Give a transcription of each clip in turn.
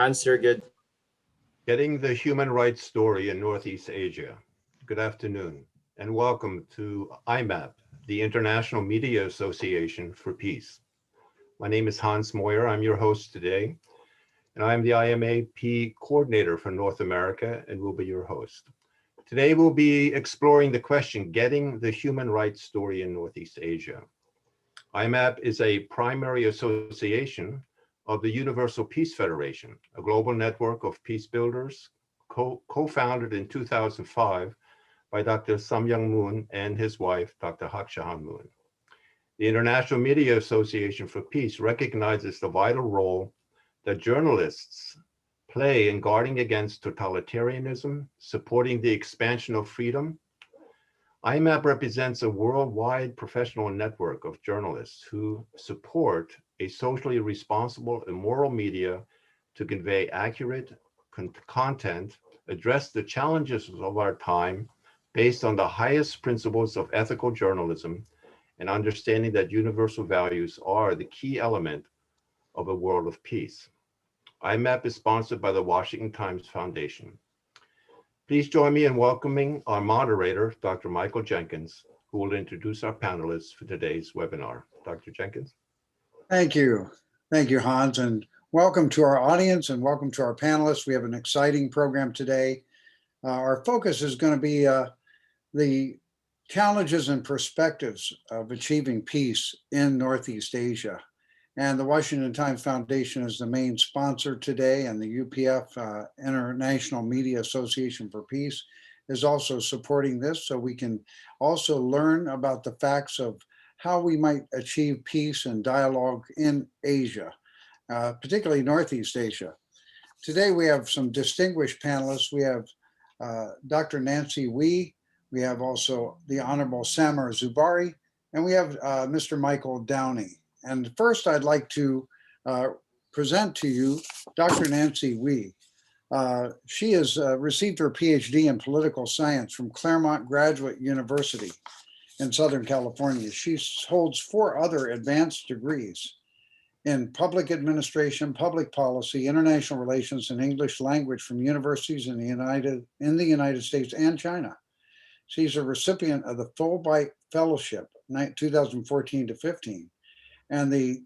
Hans, you're good. Getting the Human Rights Story in Northeast Asia. Good afternoon, and welcome to IMAP, the International Media Association for Peace. My name is Hans Moyer. I'm your host today, and I'm the IMAP coordinator for North America and will be your host. Today, we'll be exploring the question, getting the human rights story in Northeast Asia. IMAP is a primary association of the Universal Peace Federation, a global network of peace builders, co-founded in 2005 by Dr. Samyang Moon and his wife, Dr. Hakshahan Moon. The International Media Association for Peace recognizes the vital role that journalists play in guarding against totalitarianism, supporting the expansion of freedom. IMAP represents a worldwide professional network of journalists who support a socially responsible and moral media to convey accurate content, address the challenges of our time based on the highest principles of ethical journalism, and understanding that universal values are the key element of a world of peace. IMAP is sponsored by the Washington Times Foundation. Please join me in welcoming our moderator, Dr. Michael Jenkins, who will introduce our panelists for today's webinar. Dr. Jenkins. Thank you. Thank you, Hans, and welcome to our audience and welcome to our panelists. We have an exciting program today. Our focus is going to be the challenges and perspectives of achieving peace in Northeast Asia. And the Washington Times Foundation is the main sponsor today, and the UPF, International Media Association for Peace, is also supporting this, so we can also learn about the facts of how we might achieve peace and dialogue in Asia, particularly Northeast Asia. Today we have some distinguished panelists. We have Dr. Nancy Wee, we have also the Honorable Samar Zuberi, and we have Mr. Michael Downey. And first I'd like to present to you Dr. Nancy Wee. She has received her PhD in political science from Claremont Graduate University in Southern California. She holds 4 other advanced degrees in public administration, public policy, international relations, and English language from universities in the United States and China. She's a recipient of the Fulbright Fellowship, 2014 to 15, and the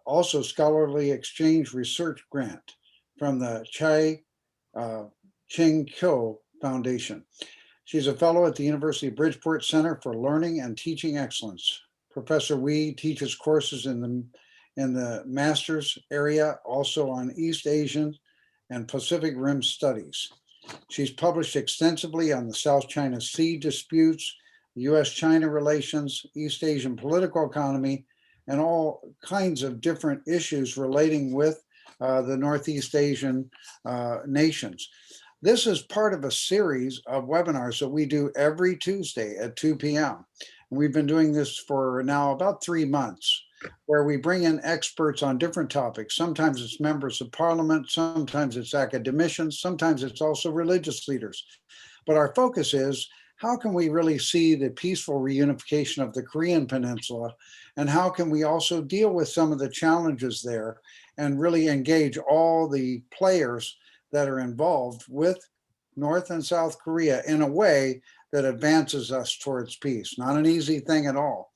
also Scholarly Exchange Research Grant from the Chai Ching Kyo Foundation. She's a fellow at the University of Bridgeport Center for Learning and Teaching Excellence. Professor Wee teaches courses in the master's area, also on East Asian and Pacific Rim studies. She's published extensively on the South China Sea disputes, U.S.-China relations, East Asian political economy, and all kinds of different issues relating with the Northeast Asian nations. This is part of a series of webinars that we do every Tuesday at 2 p.m. And we've been doing this for now about 3 months, where we bring in experts on different topics. Sometimes it's members of parliament, sometimes it's academicians, sometimes it's also religious leaders. But our focus is, how can we really see the peaceful reunification of the Korean Peninsula? And how can we also deal with some of the challenges there and really engage all the players that are involved with North and South Korea in a way that advances us towards peace? Not an easy thing at all.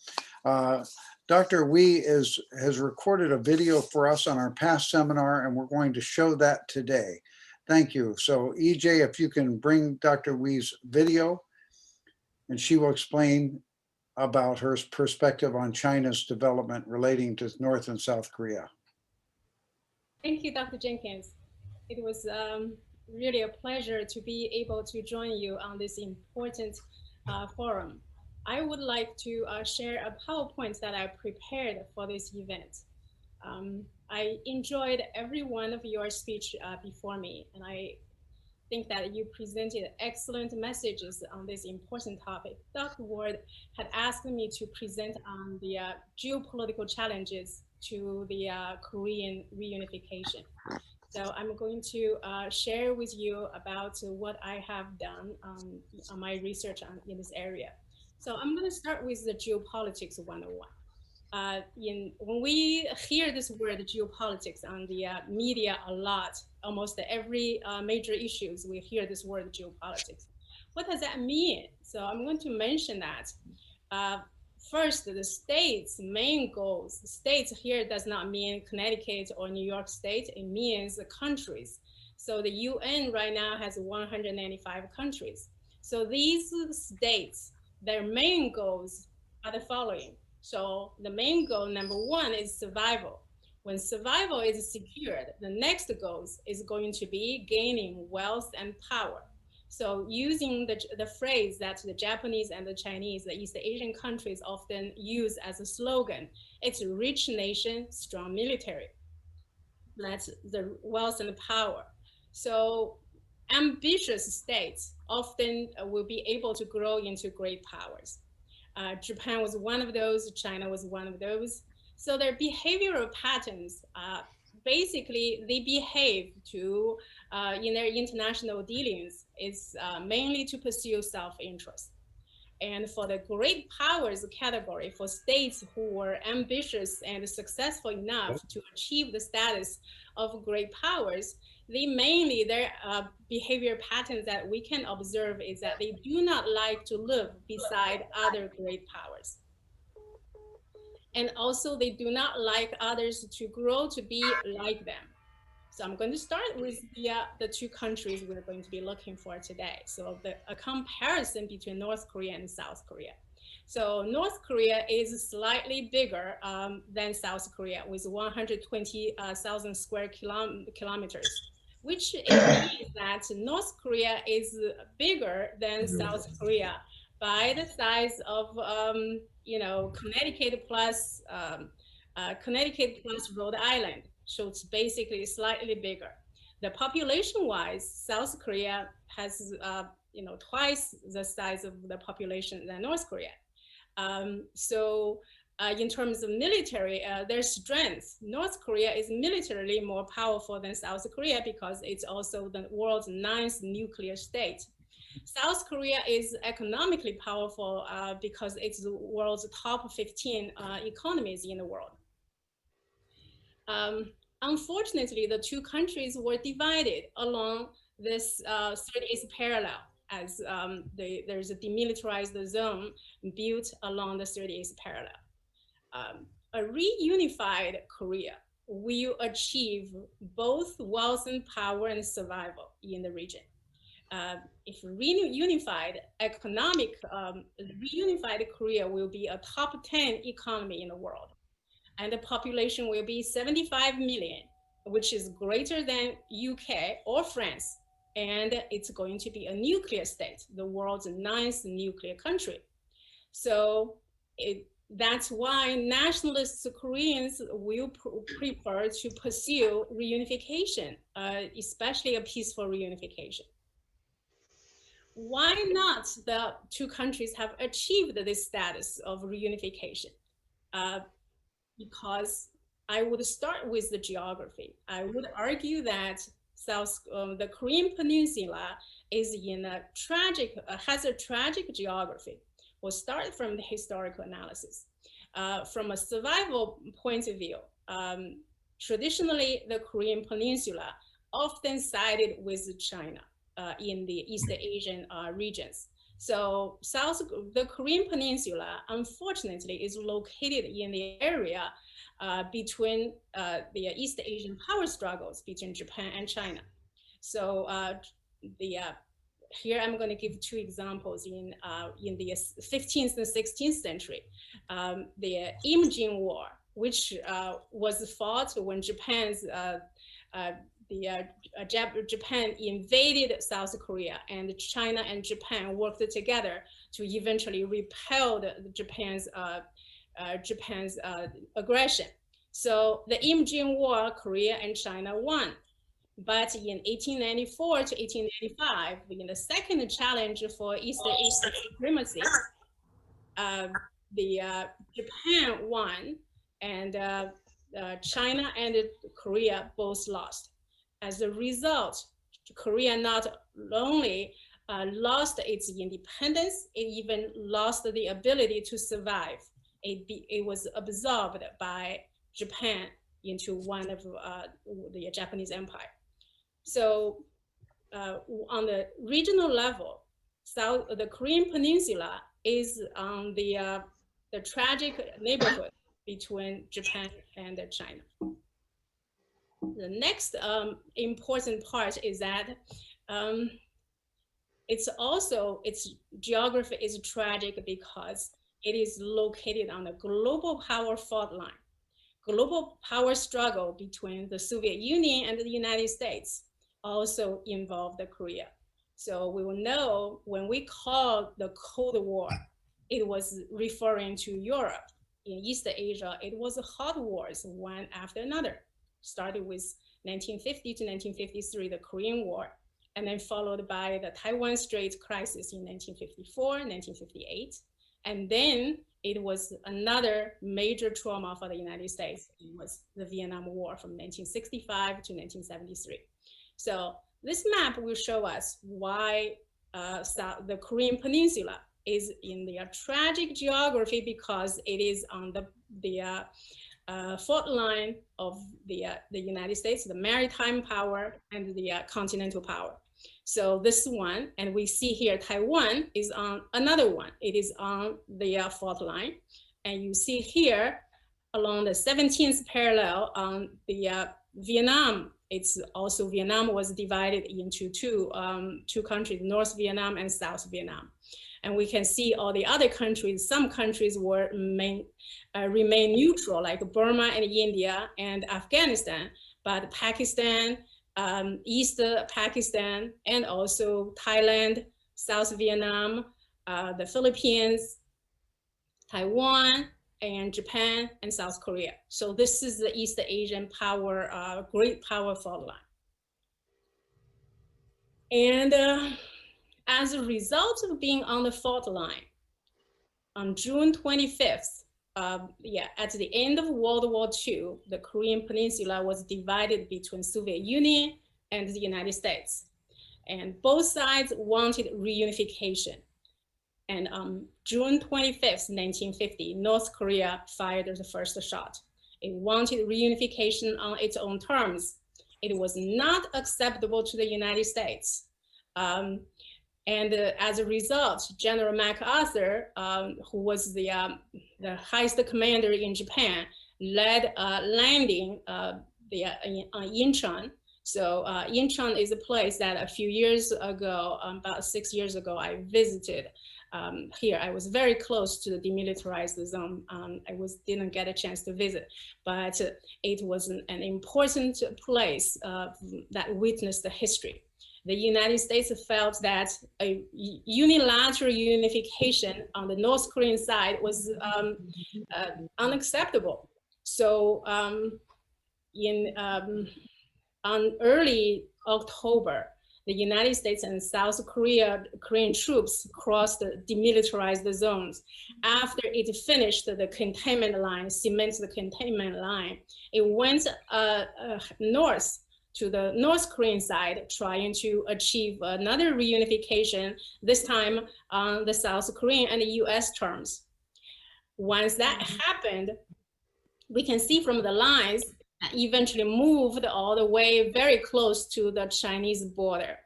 Dr. Wee has recorded a video for us on our past seminar, and we're going to show that today. Thank you. So EJ, if you can bring Dr. Wee's video, and she will explain about her perspective on China's development relating to North and South Korea. Thank you, Dr. Jenkins. It was really a pleasure to be able to join you on this important forum. I would like to share a PowerPoint that I prepared for this event. I enjoyed every one of your speech before me, and I think that you presented excellent messages on this important topic. Dr. Ward had asked me to present on the geopolitical challenges to the Korean reunification. So I'm going to share with you about what I have done on my research in this area. So I'm going to start with the geopolitics 101. When we hear this word geopolitics on the media a lot, almost every major issues, we hear this word geopolitics. What does that mean? So I'm going to mention that. Uh, First, the state's main goals. The states here does not mean Connecticut or New York State. It means the countries. So the UN right now has 195 countries. So these states, their main goals are the following. So the main goal, number one, is survival. When survival is secured, the next goal is going to be gaining wealth and power. So using the phrase that the Japanese and the Chinese, the East Asian countries often use as a slogan, it's a rich nation, strong military. That's the wealth and power. So ambitious states often will be able to grow into great powers. Japan was one of those, China was one of those. So their behavioral patterns, basically they behave to, in their international dealings, is mainly to pursue self-interest. And for the great powers category, for states who were ambitious and successful enough to achieve the status of great powers, they mainly, their behavior patterns that we can observe is that they do not like to live beside other great powers. And also they do not like others to grow to be like them. So I'm going to start with the two countries we're going to be looking for today. So a comparison between North Korea and South Korea. So North Korea is slightly bigger than South Korea with 120,000 square kilometers, which means that North Korea is bigger than South Korea by the size of Connecticut plus Rhode Island. So it's basically slightly bigger. The population-wise, South Korea has twice the size of the population than North Korea. In terms of military, their strength, North Korea is militarily more powerful than South Korea because it's also the world's 9th nuclear state. South Korea is economically powerful because it's the world's top 15 economies in the world. Unfortunately, the two countries were divided along this 38th parallel as there's a demilitarized zone built along the 38th parallel. A reunified Korea will achieve both wealth and power and survival in the region. If reunified Korea will be a top 10 economy in the world. And the population will be 75 million, which is greater than UK or France. And it's going to be a nuclear state, the world's 9th nuclear country. So that's why nationalist Koreans will prefer to pursue reunification, especially a peaceful reunification. Why not the two countries have achieved this status of reunification? Because I would start with the geography. I would argue that the Korean Peninsula is has a tragic geography. We'll start from the historical analysis. From a survival point of view, traditionally the Korean Peninsula often sided with China in the East Asian regions. So the Korean Peninsula, unfortunately, is located in the area between the East Asian power struggles between Japan and China. So here I'm going to give two examples in the 15th and 16th century. The Imjin War, which was fought when Japan invaded South Korea, and China and Japan worked together to eventually repel Japan's aggression. So the Imjin War, Korea and China won. But in 1894 to 1895, in the second challenge for East Asian supremacy, Japan won, and China and Korea both lost. As a result, Korea not only lost its independence, it even lost the ability to survive. it was absorbed by Japan into one of the Japanese empire. So on the regional level, the Korean Peninsula is on the tragic neighborhood between Japan and China. The next important part is that its geography is tragic because it is located on a global power fault line. Global power struggle between the Soviet Union and the United States also involved Korea. So we will know when we call the Cold War, it was referring to Europe. In East Asia, it was hot wars, one after another. Started with 1950 to 1953, the Korean War, and then followed by the Taiwan Strait crisis in 1954, 1958. And then it was another major trauma for the United States. It was the Vietnam War from 1965 to 1973. So this map will show us why the Korean Peninsula is in the tragic geography, because it is on the fault line of the United States, the maritime power, and the continental power. So this one, and we see here Taiwan is on another one. It is on the fault line. And you see here along the 17th parallel on the Vietnam. It's also Vietnam was divided into two countries, North Vietnam and South Vietnam. And we can see all the other countries, some countries were remain neutral, like Burma and India and Afghanistan, but Pakistan, East Pakistan, and also Thailand, South Vietnam, the Philippines, Taiwan, and Japan, and South Korea. So this is the East Asian power, great power fault line. And as a result of being on the fault line, on June 25th, at the end of World War II, the Korean Peninsula was divided between Soviet Union and the United States. And both sides wanted reunification. And on June 25th, 1950, North Korea fired the first shot. It wanted reunification on its own terms. It was not acceptable to the United States. And as a result, General MacArthur, who was the highest commander in Japan, led a landing on Incheon. So Incheon is a place that a few years ago, about 6 years ago, I visited. Here, I was very close to the demilitarized zone. Didn't get a chance to visit, but it was an important place that witnessed the history. The United States felt that a unilateral unification on the North Korean side was unacceptable. So on early October, the United States and South Korean troops crossed the demilitarized zones. After it finished the containment line, cemented the containment line, it went north to the North Korean side, trying to achieve another reunification, this time on the South Korean and the US terms. Once that happened, we can see from the lines that eventually moved all the way very close to the Chinese border.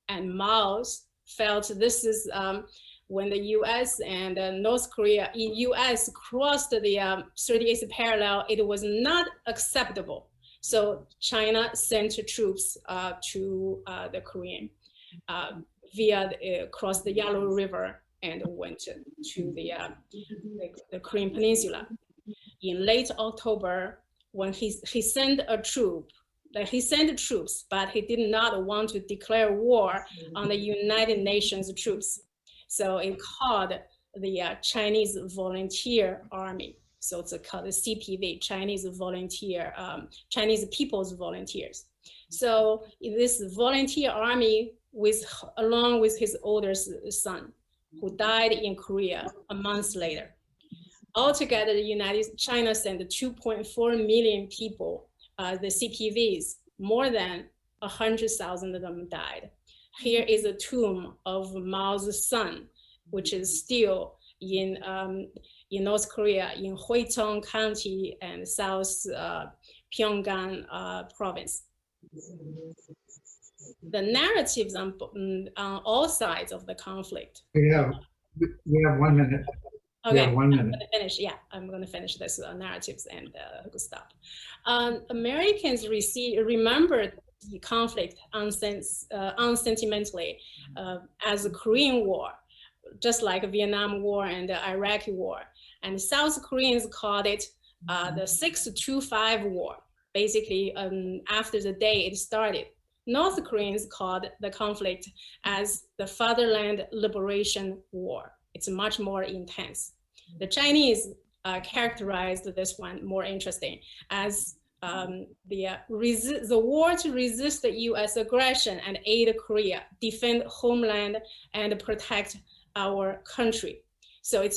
And Mao felt this is when the US and North Korea, US crossed the 38th parallel, it was not acceptable. So China sent troops to the Korean across the Yellow River and went to the Korean Peninsula. In late October, when he sent troops, but he did not want to declare war on the United Nations troops. So it called the Chinese Volunteer Army. So it's called the CPV, Chinese Chinese People's Volunteers. So this volunteer army, along with his older son, who died in Korea a month later. Altogether, China sent 2.4 million people, the CPVs, more than 100,000 of them died. Here is a tomb of Mao's son, which is still in in North Korea, in Huitong County and South Pyongan province. The narratives on all sides of the conflict. We have 1 minute. Okay, We have 1 minute. I'm gonna finish. Yeah, I'm gonna finish this narratives and stop. Americans remember the conflict unsentimentally as the Korean War, just like the Vietnam War and the Iraqi War. And South Koreans called it the 625 War, basically after the day it started. North Koreans called the conflict as the Fatherland Liberation War. It's much more intense. The Chinese characterized this one more interesting as the war to resist the US aggression and aid Korea, defend homeland and protect our country. So it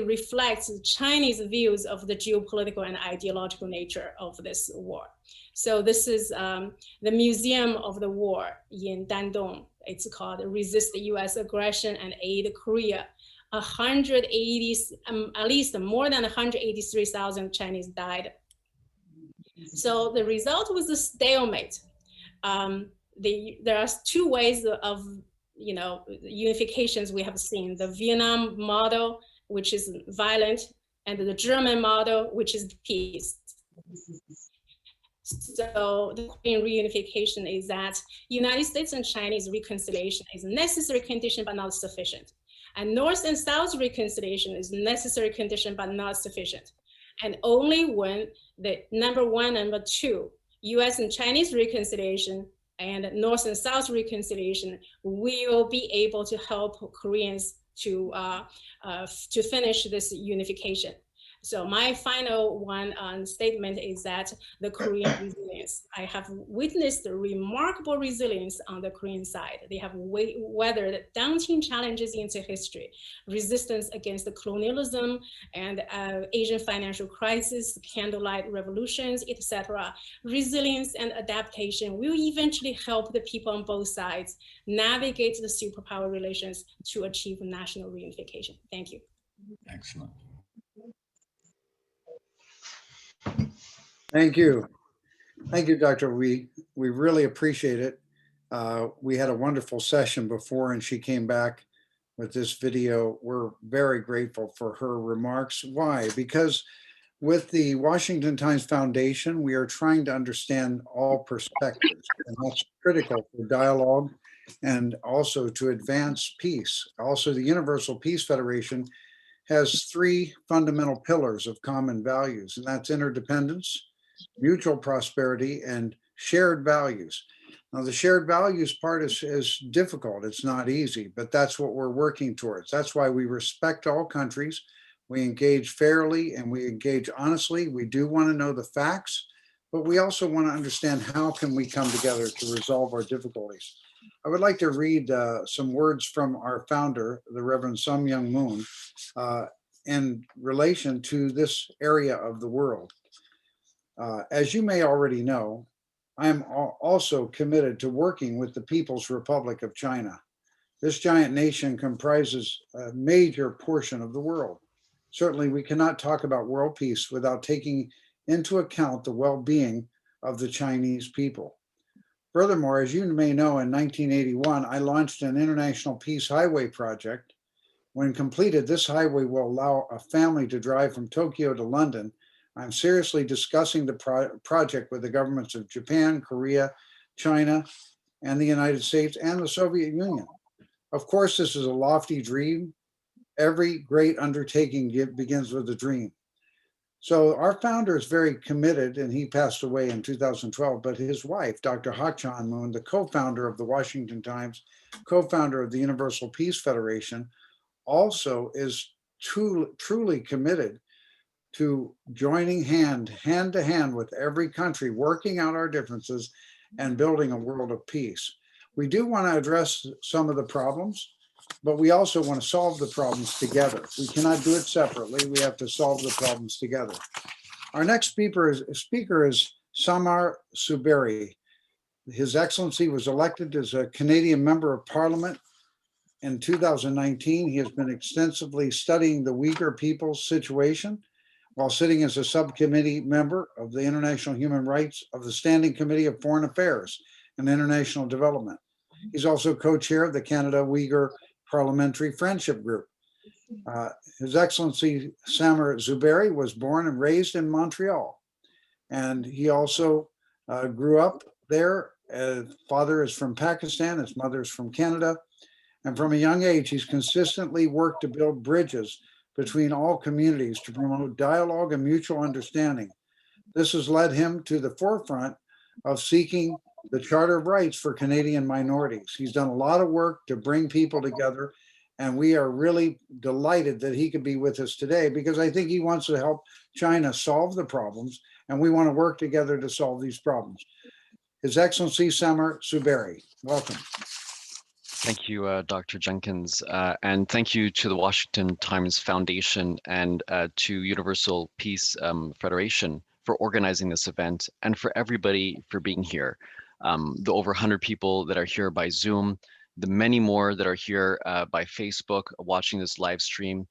reflects Chinese views of the geopolitical and ideological nature of this war. So this is the Museum of the War in Dandong. It's called Resist the US Aggression and Aid Korea. 180, at least more than 183,000 Chinese died. So the result was a stalemate. There are two ways of unifications we have seen: the Vietnam model, which is violent, and the German model, which is peace. So the Korean reunification is that United States and Chinese reconciliation is a necessary condition but not sufficient. And North and South reconciliation is a necessary condition but not sufficient. And only when the number one, number two, US and Chinese reconciliation and North and South reconciliation, we will be able to help Koreans to finish this unification. So my final statement is that the Korean resilience. I have witnessed the remarkable resilience on the Korean side. They have weathered daunting challenges into history, resistance against the colonialism and Asian financial crisis, candlelight revolutions, etc. Resilience and adaptation will eventually help the people on both sides navigate the superpower relations to achieve national reunification. Thank you. Excellent. Thank you. Thank you, Dr. We really appreciate it. We had a wonderful session before and she came back with this video. We're very grateful for her remarks. Why? Because with the Washington Times Foundation, we are trying to understand all perspectives, and that's critical for dialogue and also to advance peace. Also, the Universal Peace Federation has three fundamental pillars of common values, and that's interdependence, mutual prosperity, and shared values. Now, the shared values part is difficult. It's not easy, but that's what we're working towards. That's why we respect all countries. We engage fairly and we engage honestly. We do want to know the facts, but we also want to understand how can we come together to resolve our difficulties. I would like to read some words from our founder, the Reverend Sun Myung Moon, in relation to this area of the world. As you may already know, I am also committed to working with the People's Republic of China. This giant nation comprises a major portion of the world. Certainly, we cannot talk about world peace without taking into account the well-being of the Chinese people. Furthermore, as you may know, in 1981, I launched an international peace highway project. When completed, this highway will allow a family to drive from Tokyo to London. I'm seriously discussing the project with the governments of Japan, Korea, China, and the United States and the Soviet Union. Of course, this is a lofty dream. Every great undertaking begins with a dream. So our founder is very committed, and he passed away in 2012, but his wife, Dr. Ha-Chan Moon, the co-founder of the Washington Times, co-founder of the Universal Peace Federation, also is truly committed to joining hand to hand with every country, working out our differences and building a world of peace. We do want to address some of the problems, but we also want to solve the problems together. We cannot do it separately. We have to solve the problems together. Our next speaker is Samar Zuberi. His Excellency was elected as a Canadian Member of Parliament in 2019, he has been extensively studying the Uyghur people's situation while sitting as a subcommittee member of the International Human Rights of the Standing Committee of Foreign Affairs and International Development. He's also co-chair of the Canada-Uyghur Parliamentary Friendship Group. His Excellency Samar Zuberi was born and raised in Montreal, and he also grew up there. His father is from Pakistan, his mother is from Canada, and from a young age, he's consistently worked to build bridges between all communities to promote dialogue and mutual understanding. This has led him to the forefront of seeking the Charter of Rights for Canadian minorities. He's done a lot of work to bring people together, and we are really delighted that he could be with us today, because I think he wants to help China solve the problems, and we want to work together to solve these problems. His Excellency Samar Zuberi, welcome. Thank you, Dr. Jenkins, and thank you to the Washington Times Foundation and to Universal Peace Federation for organizing this event, and for everybody for being here. The over 100 people that are here by Zoom, the many more that are here by Facebook watching this live stream.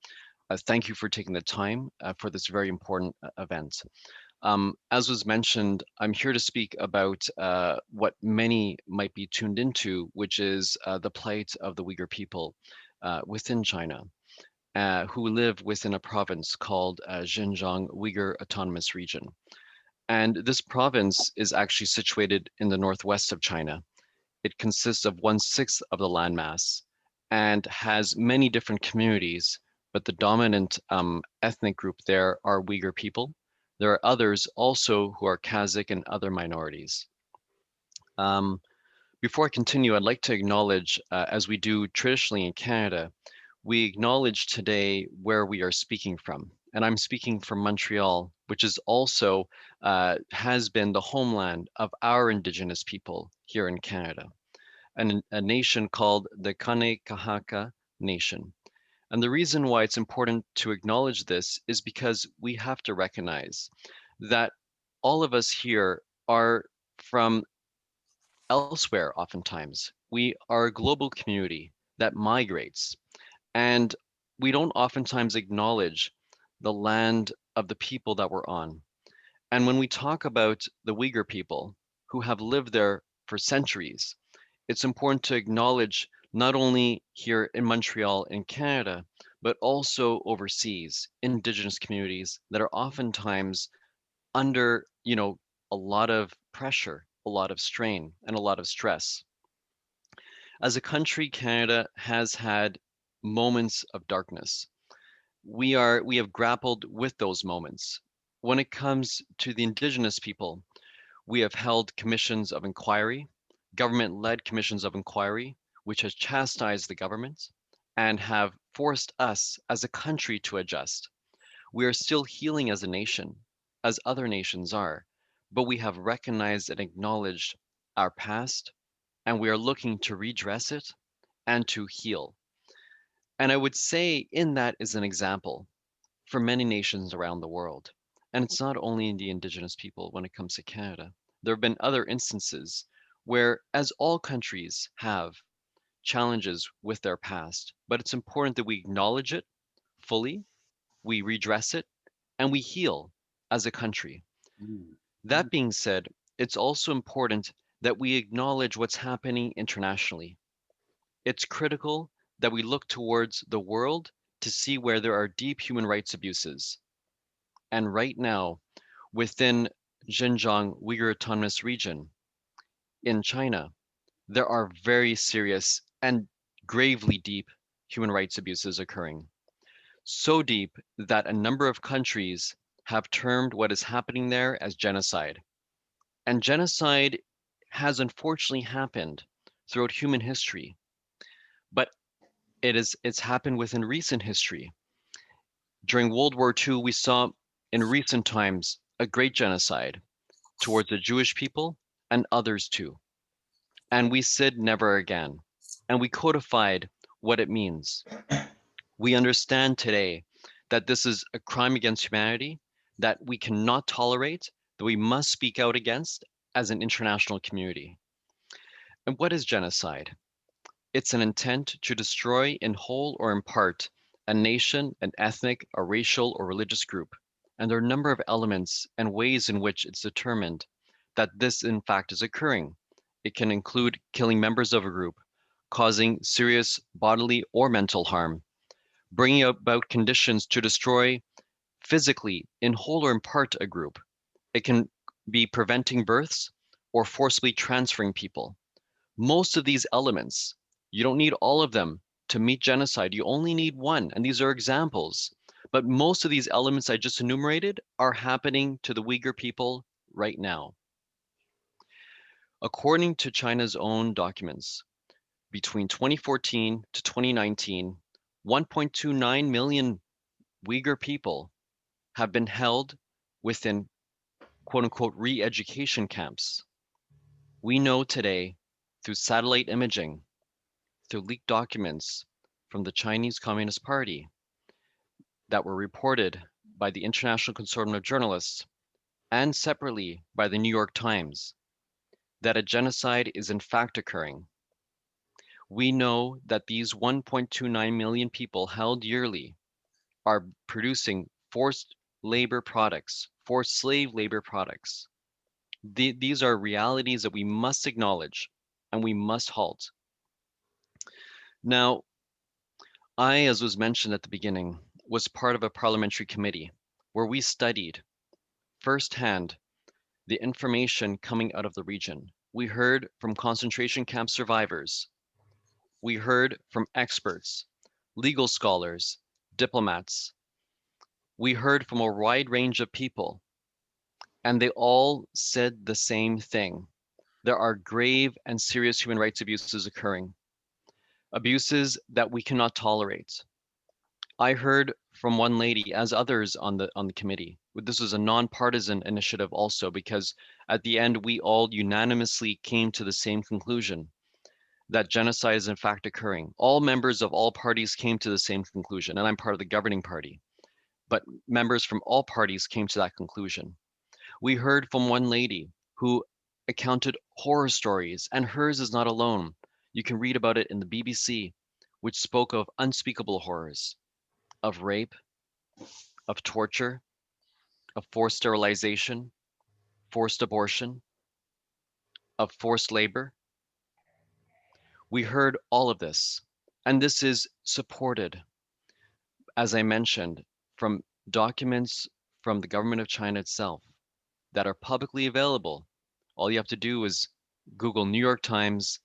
Thank you for taking the time for this very important event. As was mentioned, I'm here to speak about what many might be tuned into, which is the plight of the Uyghur people within China, who live within a province called Xinjiang Uyghur Autonomous Region. And this province is actually situated in the northwest of China. It consists of 1/6 of the landmass and has many different communities, but the dominant ethnic group there are Uyghur people. There are others also who are Kazakh and other minorities. Before I continue, I'd like to acknowledge, as we do traditionally in Canada, we acknowledge today where we are speaking from. And I'm speaking from Montreal, which is also has been the homeland of our Indigenous people here in Canada, and a nation called the Kane-Kahaka Nation. And the reason why it's important to acknowledge this is because we have to recognize that all of us here are from elsewhere oftentimes. We are a global community that migrates, and we don't oftentimes acknowledge the land of the people that we're on. And when we talk about the Uyghur people who have lived there for centuries, it's important to acknowledge not only here in Montreal in Canada, but also overseas, Indigenous communities that are oftentimes under, a lot of pressure, a lot of strain, and a lot of stress. As a country, Canada has had moments of darkness. We have grappled with those moments. When it comes to the Indigenous people, we have held commissions of inquiry, government-led commissions of inquiry, which has chastised the government and have forced us as a country to adjust. We are still healing as a nation, as other nations are, but we have recognized and acknowledged our past, and we are looking to redress it and to heal. And I would say in that is an example for many nations around the world. And it's not only in the Indigenous people when it comes to Canada. There have been other instances where, as all countries have, challenges with their past, but it's important that we acknowledge it fully, we redress it, and we heal as a country. That being said, it's also important that we acknowledge what's happening internationally. It's critical that we look towards the world to see where there are deep human rights abuses. And right now, within Xinjiang Uyghur Autonomous Region in China, there are very serious and gravely deep human rights abuses occurring. So deep that a number of countries have termed what is happening there as genocide. And genocide has unfortunately happened throughout human history, but it's happened within recent history. During World War II, we saw in recent times a great genocide towards the Jewish people and others too. And we said never again. And we codified what it means. We understand today that this is a crime against humanity that we cannot tolerate, that we must speak out against as an international community. And what is genocide? It's an intent to destroy in whole or in part a nation, an ethnic, a racial, or religious group. And there are a number of elements and ways in which it's determined that this, in fact, is occurring. It can include killing members of a group, causing serious bodily or mental harm, bringing about conditions to destroy physically, in whole or in part, a group. It can be preventing births or forcibly transferring people. Most of these elements, you don't need all of them to meet genocide. You only need one, and these are examples. But most of these elements I just enumerated are happening to the Uyghur people right now. According to China's own documents, between 2014 to 2019, 1.29 million Uyghur people have been held within quote unquote re-education camps. We know today through satellite imaging, through leaked documents from the Chinese Communist Party that were reported by the International Consortium of Journalists and separately by the New York Times, that a genocide is in fact occurring. We know that these 1.29 million people held yearly are producing forced labor products, forced slave labor products. These are realities that we must acknowledge and we must halt. Now, I, as was mentioned at the beginning, was part of a parliamentary committee where we studied firsthand the information coming out of the region. We heard from concentration camp survivors. We heard from experts, legal scholars, diplomats. We heard from a wide range of people, and they all said the same thing. There are grave and serious human rights abuses occurring, abuses that we cannot tolerate. I heard from one lady, as others on the committee. This was a nonpartisan initiative also, because at the end we all unanimously came to the same conclusion that genocide is in fact occurring. All members of all parties came to the same conclusion, and I'm part of the governing party, but members from all parties came to that conclusion. We heard from one lady who accounted horror stories, and hers is not alone. You can read about it in the BBC, which spoke of unspeakable horrors, of rape, of torture, of forced sterilization, forced abortion, of forced labor. We heard all of this, and this is supported, as I mentioned, from documents from the government of China itself that are publicly available. All you have to do is Google New York Times,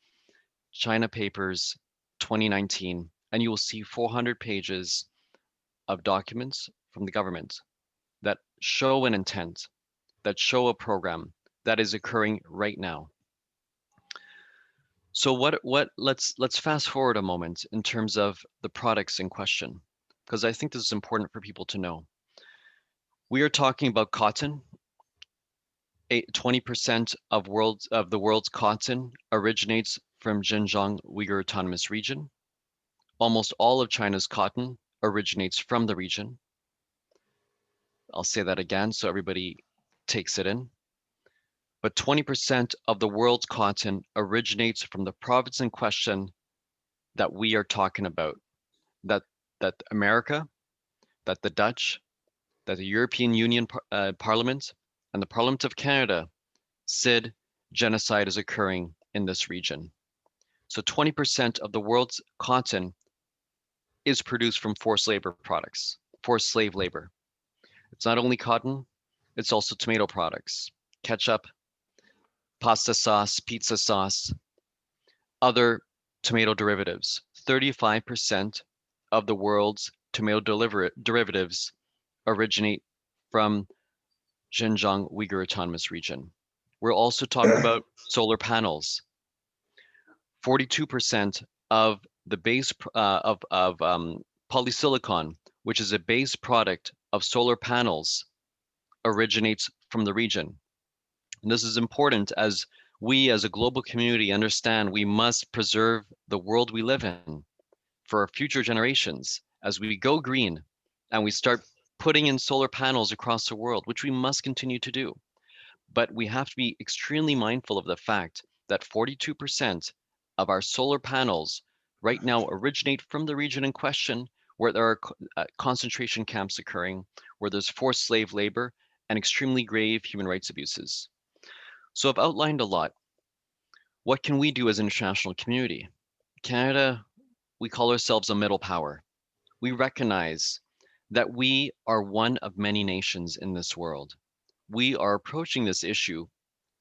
China Papers 2019, and you will see 400 pages of documents from the government that show an intent, that show a program that is occurring right now. So let's fast forward a moment in terms of the products in question, because I think this is important for people to know. We are talking about cotton. 20% of the world's cotton originates from Xinjiang Uyghur Autonomous Region. Almost all of China's cotton originates from the region. I'll say that again so everybody takes it in. But 20% of the world's cotton originates from the province in question that we are talking about, that America, that the Dutch, that the European Union Parliament, and the Parliament of Canada said genocide is occurring in this region. So 20% of the world's cotton is produced from forced labor products, forced slave labor. It's not only cotton, it's also tomato products, ketchup, pasta sauce, pizza sauce, other tomato derivatives. 35% of the world's tomato derivatives originate from Xinjiang Uyghur Autonomous Region. We're also talking about solar panels. 42% of the base of polysilicon, which is a base product of solar panels, originates from the region. And this is important as we as a global community understand we must preserve the world we live in for our future generations as we go green and we start putting in solar panels across the world, which we must continue to do. But we have to be extremely mindful of the fact that 42% of our solar panels right now originate from the region in question, where there are concentration camps occurring, where there's forced slave labor and extremely grave human rights abuses. So I've outlined a lot. What can we do as an international community? Canada, we call ourselves a middle power. We recognize that we are one of many nations in this world. We are approaching this issue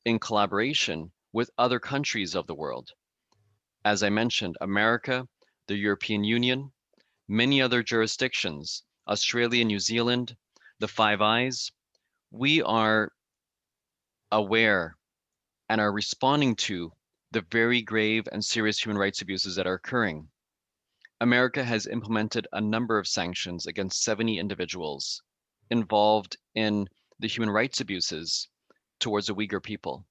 in collaboration with other countries of the world. As I mentioned, America, the European Union, many other jurisdictions, Australia, New Zealand, the Five Eyes, we are aware and are responding to the very grave and serious human rights abuses that are occurring. America has implemented a number of sanctions against 70 individuals involved in the human rights abuses towards the Uyghur people.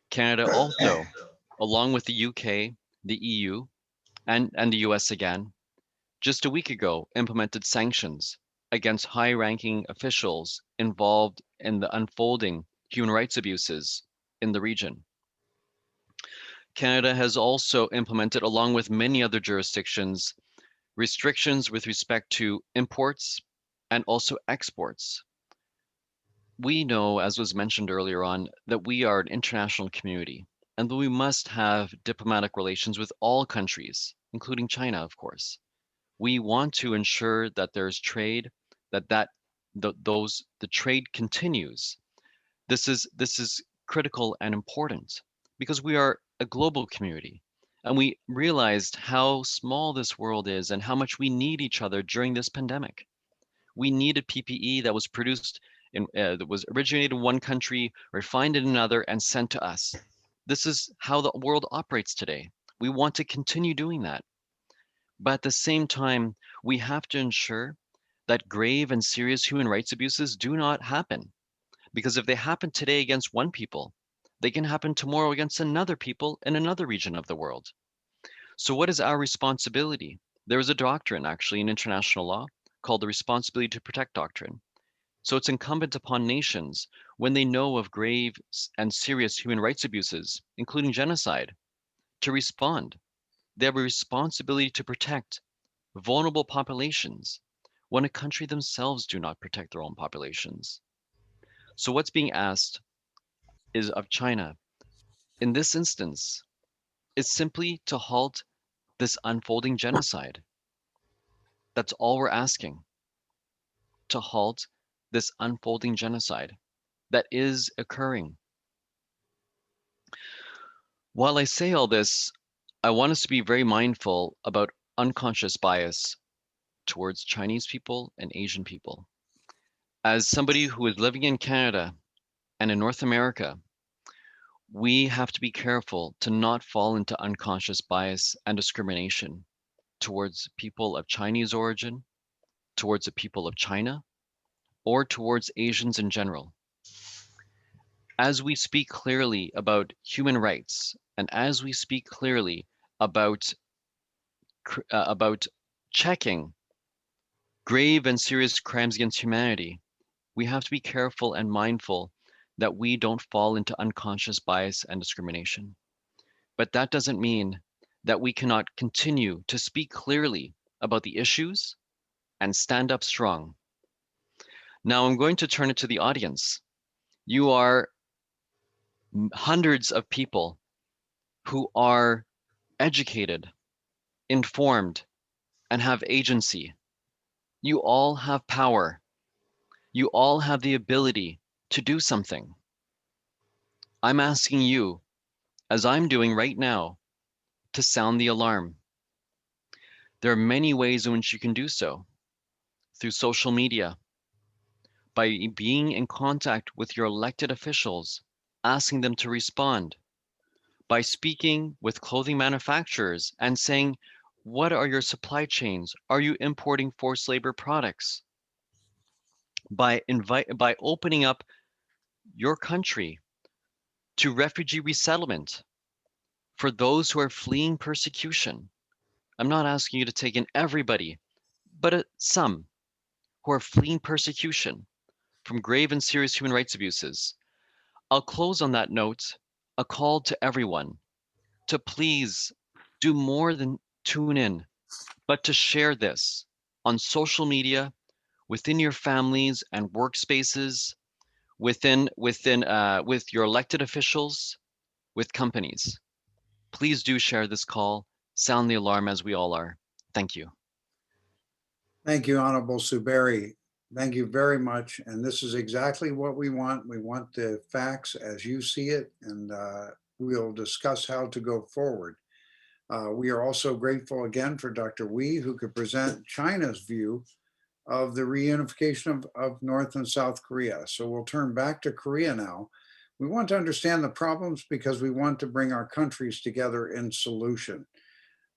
Canada also, along with the UK, the EU, and the US again, just a week ago implemented sanctions against high-ranking officials involved in the unfolding human rights abuses in the region. Canada has also implemented, along with many other jurisdictions, restrictions with respect to imports and also exports. We know, as was mentioned earlier on, that we are an international community and that we must have diplomatic relations with all countries, including China, of course. We want to ensure that there's trade, the trade continues. This is critical and important because we are a global community, and we realized how small this world is and how much we need each other during this pandemic. We needed PPE that was produced that was originated in one country, refined in another, and sent to us. This is how the world operates today. We want to continue doing that. But at the same time, we have to ensure that grave and serious human rights abuses do not happen. Because if they happen today against one people, they can happen tomorrow against another people in another region of the world. So what is our responsibility? There is a doctrine actually in international law called the Responsibility to Protect Doctrine. So it's incumbent upon nations, when they know of grave and serious human rights abuses, including genocide, to respond. They have a responsibility to protect vulnerable populations when a country themselves do not protect their own populations. So what's being asked is of China, in this instance, is simply to halt this unfolding genocide. That's all we're asking, to halt this unfolding genocide that is occurring. While I say all this, I want us to be very mindful about unconscious bias towards Chinese people and Asian people. As somebody who is living in Canada and in North America, we have to be careful to not fall into unconscious bias and discrimination towards people of Chinese origin, towards the people of China, or towards Asians in general. As we speak clearly about human rights, and as we speak clearly about checking grave and serious crimes against humanity, we have to be careful and mindful that we don't fall into unconscious bias and discrimination. But that doesn't mean that we cannot continue to speak clearly about the issues and stand up strong. Now I'm going to turn it to the audience. You are hundreds of people who are educated, informed, and have agency. You all have power. You all have the ability to do something. I'm asking you, as I'm doing right now, to sound the alarm. There are many ways in which you can do so. Through social media, by being in contact with your elected officials, asking them to respond, by speaking with clothing manufacturers and saying, what are your supply chains? Are you importing forced labor products? By opening up your country to refugee resettlement for those who are fleeing persecution. I'm not asking you to take in everybody, but some who are fleeing persecution from grave and serious human rights abuses. I'll close on that note, a call to everyone to please do more than tune in, but to share this on social media, within your families and workspaces, with your elected officials, with companies. Please do share this call. Sound the alarm as we all are. Thank you. Thank you, Honorable Zuberi. Thank you very much. And this is exactly what we want. We want the facts as you see it, and we'll discuss how to go forward. We are also grateful again for Dr. Wee, who could present China's view of the reunification of North and South Korea. So we'll turn back to Korea now. We want to understand the problems because we want to bring our countries together in solution,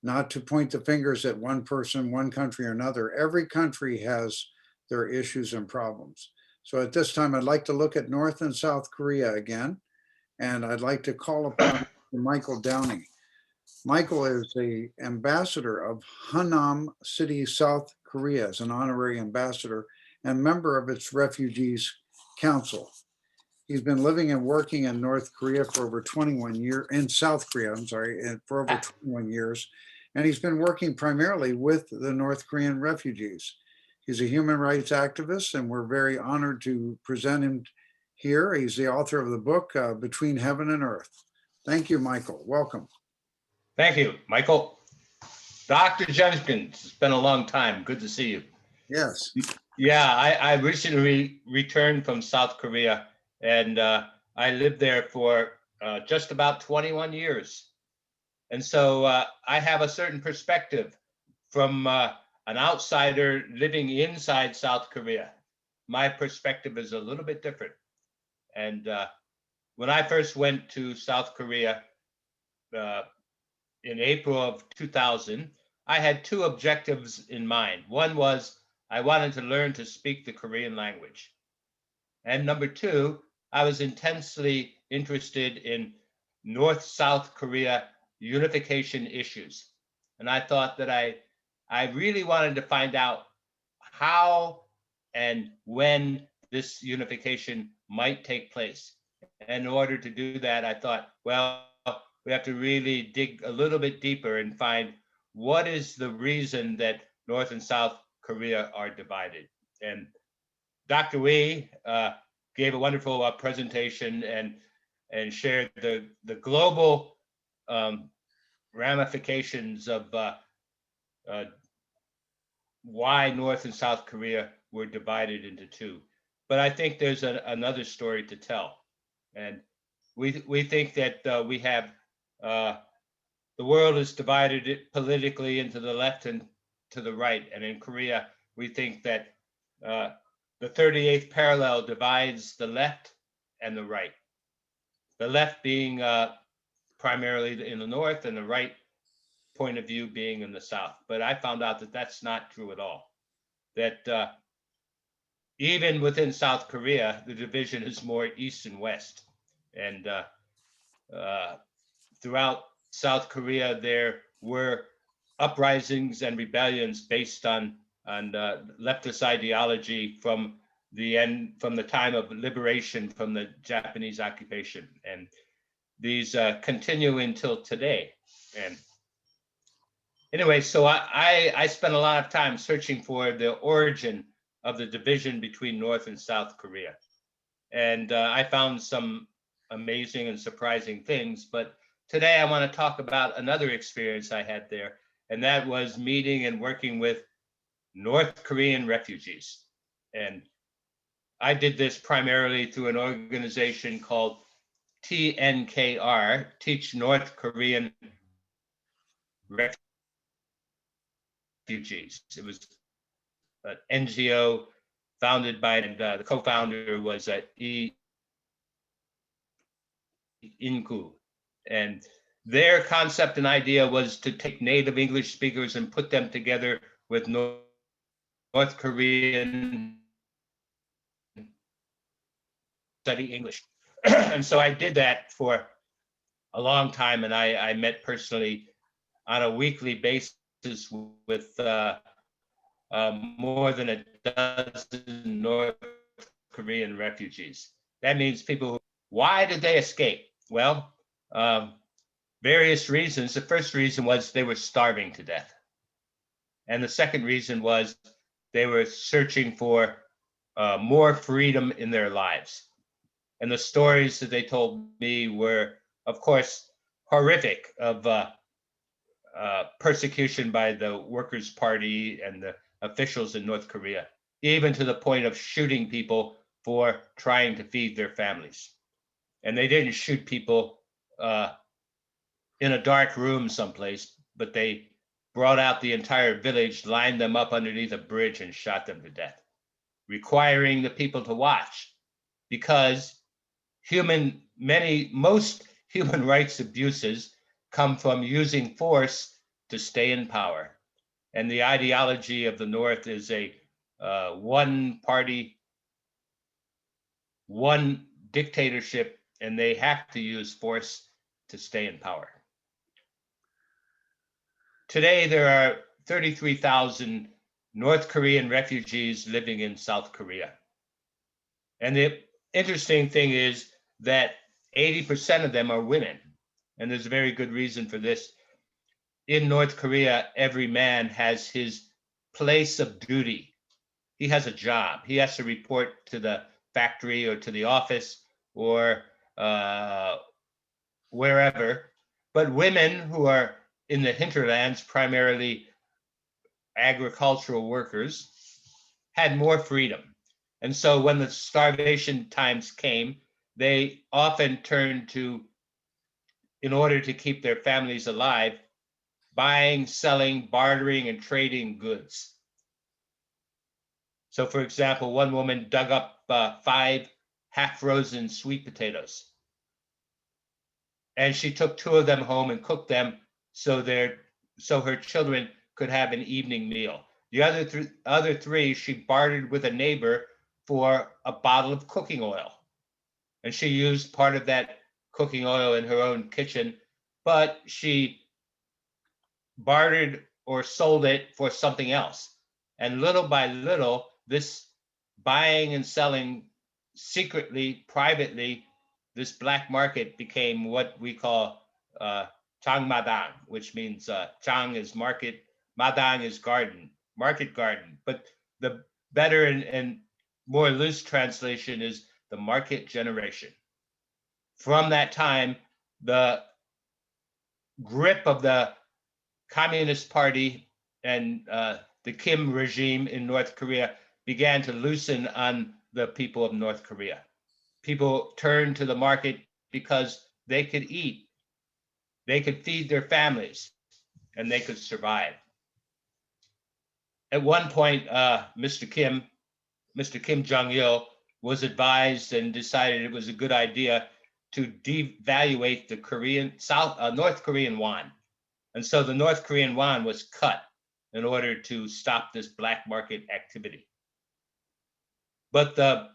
not to point the fingers at one person, one country or another. Every country has their issues and problems. So at this time, I'd like to look at North and South Korea again, and I'd like to call upon Michael Downey. Michael is the ambassador of Hanam City, South Korea, as an honorary ambassador and member of its Refugees Council. He's been living and working in North Korea for over 21 years, in South Korea, I'm sorry, for over 21 years. And he's been working primarily with the North Korean refugees. He's a human rights activist, and we're very honored to present him here. He's the author of the book, Between Heaven and Earth. Thank you, Michael. Welcome. Thank you, Michael. Dr. Jenkins, it's been a long time. Good to see you. Yes. Yeah, I recently returned from South Korea, and I lived there for just about 21 years. And so I have a certain perspective from an outsider living inside South Korea. My perspective is a little bit different. And when I first went to South Korea in April of 2000, I had two objectives in mind. One was I wanted to learn to speak the Korean language. And number two, I was intensely interested in North-South Korea unification issues. And I thought that I really wanted to find out how and when this unification might take place. And in order to do that, I thought, well, we have to really dig a little bit deeper and find what is the reason that North and South Korea are divided. And Dr. Wee gave a wonderful presentation and shared the global ramifications of why North and South Korea were divided into two. But I think there's another story to tell. And we think that we have the world is divided politically into the left and to the right. And in Korea, we think that the 38th parallel divides the left and the right. The left being primarily in the north and the right point of view being in the south. But I found out that that's not true at all. That even within South Korea, the division is more east and west. And throughout South Korea, there were uprisings and rebellions based on leftist ideology from the time of liberation from the Japanese occupation, and these continue until today. And anyway, so I spent a lot of time searching for the origin of the division between North and South Korea, and I found some amazing and surprising things. But today I want to talk about another experience I had there, and that was meeting and working with North Korean refugees. And I did this primarily through an organization called TNKR, Teach North Korean Refugees. It was an NGO founded by, and the co-founder was Inku. And their concept and idea was to take native English speakers and put them together with North Korean study English. And so I did that for a long time, and I met personally on a weekly basis with more than a dozen North Korean refugees. That means people who, why did they escape? Well, various reasons. The first reason was they were starving to death. And the second reason was they were searching for more freedom in their lives. And the stories that they told me were, of course, horrific of persecution by the Workers' Party and the officials in North Korea, even to the point of shooting people for trying to feed their families. And they didn't shoot people in a dark room someplace, but they brought out the entire village, lined them up underneath a bridge, and shot them to death, requiring the people to watch, because most human rights abuses come from using force to stay in power. And the ideology of the North is a one party, one dictatorship, and they have to use force to stay in power. Today, there are 33,000 North Korean refugees living in South Korea. And the interesting thing is that 80% of them are women. And there's a very good reason for this. In North Korea, every man has his place of duty. He has a job. He has to report to the factory or to the office or wherever. But women who are in the hinterlands, primarily agricultural workers, had more freedom. And so when the starvation times came, they often turned to, in order to keep their families alive, buying, selling, bartering, and trading goods. So for example, one woman dug up 5 half-frozen sweet potatoes. And she took 2 of them home and cooked them so her children could have an evening meal. The other 3 she bartered with a neighbor for a bottle of cooking oil. And she used part of that cooking oil in her own kitchen, but she bartered or sold it for something else. And little by little, this buying and selling secretly, privately, this black market became what we call Changmadang, which means Chang is market, Madang is garden, market garden. But the better and more loose translation is the market generation. From that time, the grip of the Communist Party and the Kim regime in North Korea began to loosen on the people of North Korea. People turned to the market because they could eat, they could feed their families, and they could survive. At one point, Mr. Kim Jong-il was advised and decided it was a good idea to devaluate the North Korean won. And so the North Korean won was cut in order to stop this black market activity. But the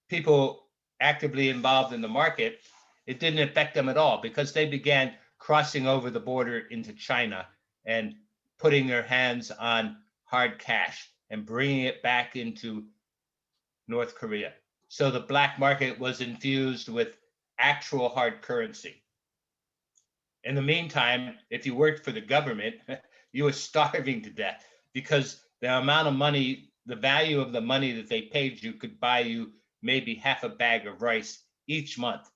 people actively involved in the market, it didn't affect them at all, because they began crossing over the border into China and putting their hands on hard cash and bringing it back into North Korea. So the black market was infused with actual hard currency. In the meantime, if you worked for the government, you were starving to death, because the amount of money, the value of the money that they paid you could buy you maybe half a bag of rice each month.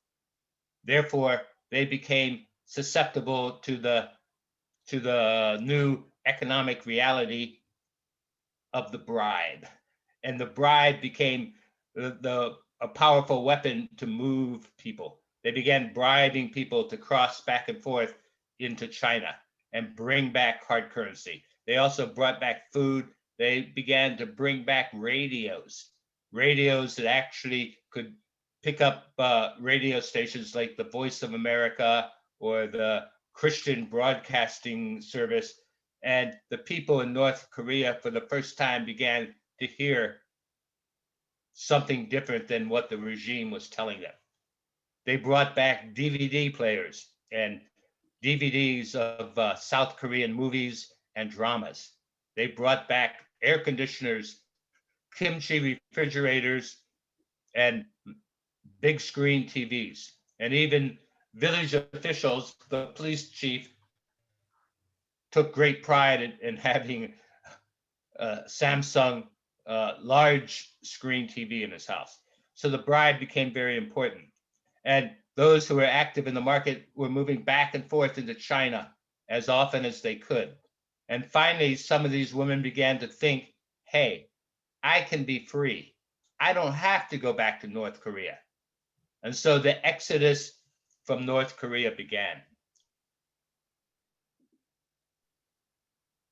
Therefore, they became susceptible to the new economic reality of the bribe. And the bribe became a powerful weapon to move people. They began bribing people to cross back and forth into China and bring back hard currency. They also brought back food. They began to bring back radios that actually could pick up radio stations like the Voice of America or the Christian Broadcasting Service. And the people in North Korea, for the first time, began to hear something different than what the regime was telling them. They brought back DVD players and DVDs of South Korean movies and dramas. They brought back air conditioners, kimchi refrigerators, and big screen TVs. And even village officials, the police chief, took great pride in having Samsung large screen TV in his house. So the bride became very important. And those who were active in the market were moving back and forth into China as often as they could. And finally, some of these women began to think, hey, I can be free. I don't have to go back to North Korea. And so the exodus from North Korea began.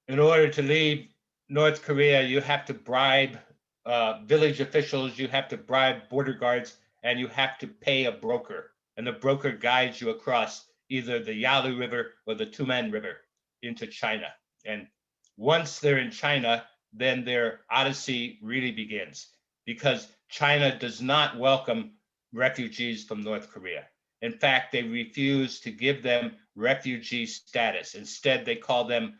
In order to leave North Korea, you have to bribe village officials, you have to bribe border guards, and you have to pay a broker. And the broker guides you across either the Yalu River or the Tumen River into China. And once they're in China, then their odyssey really begins, because China does not welcome refugees from North Korea. In fact, they refuse to give them refugee status. Instead, they call them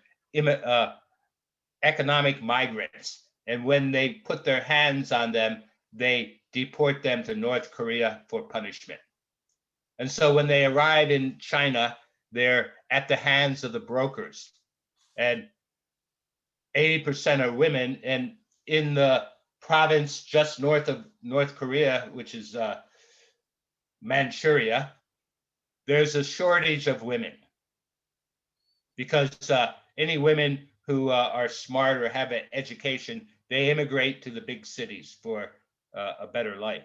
economic migrants. And when they put their hands on them, they deport them to North Korea for punishment. And so when they arrive in China, they're at the hands of the brokers. And 80% are women. And in the province just north of North Korea, which is Manchuria, there's a shortage of women, because any women who are smart or have an education, they immigrate to the big cities for a better life.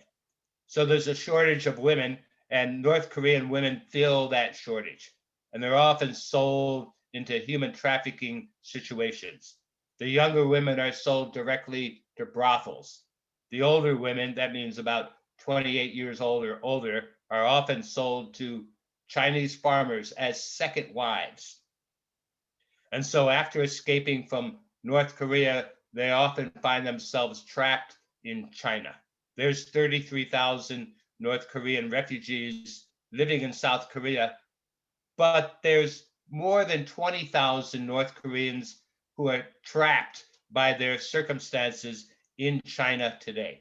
So there's a shortage of women, and North Korean women fill that shortage. And they're often sold into human trafficking situations. The younger women are sold directly to brothels. The older women, that means about 28 years old or older, are often sold to Chinese farmers as second wives. And so after escaping from North Korea, they often find themselves trapped in China. There's 33,000 North Korean refugees living in South Korea, but there's more than 20,000 North Koreans who are trapped by their circumstances in China today.